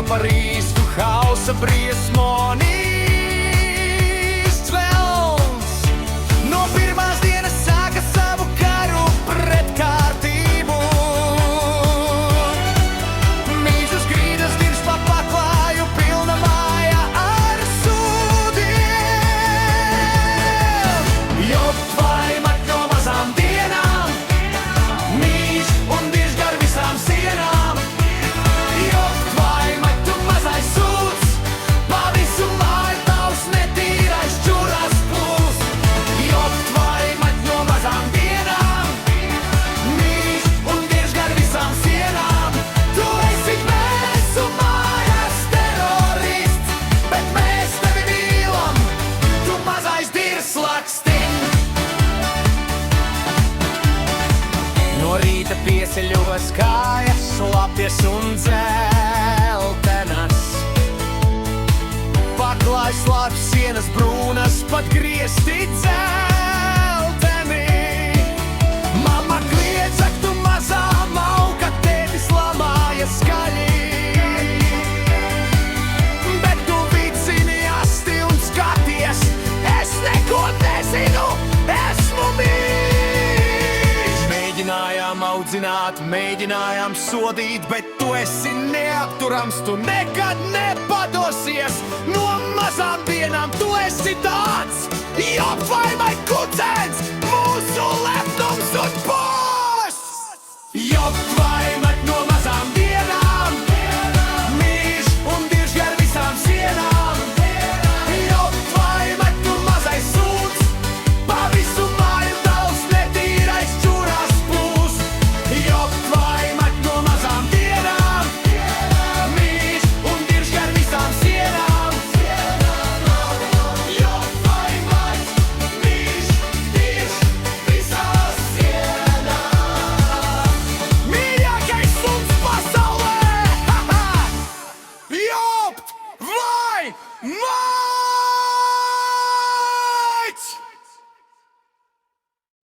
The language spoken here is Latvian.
par īstu hausa briesmu un īsts velns. No pirmās dienas sāka savu karu pret kārtību. Mīžus grīdas dirstā paklāju pilna māja ar sūdiem. Job tvaimat no mazām dienām, mīž un dirž gar visām sienām. Job tvaimat tu mazais sūds, pa visu māju tavs netīrais čuras plūs. Job tvaimat no mazām dienām, mīž un dirž gar visām sienām. Tu esi mēsu mājas terorists, bet mēs tevi mīlam, tu mazais dirslakstiņ. No rīta pieceļos kājas slapjas un dzeltenas. Paklāj slāpj sienas brūnas, pat griesti dzelteni. Mamma kliedz, ak tu mazā mauka, tētis lamāja skaļi. Bet tu vicini asti un skaties, es neko nezinu, esmu mīļš. Mēģinājām audzināt, mēģinājām sodīt, bet tu esi neapturams, tu nekad nepadosies. No mazām dienām tu esi tāds, Job vai kucēns, mūsu lepnums un boss. Job vai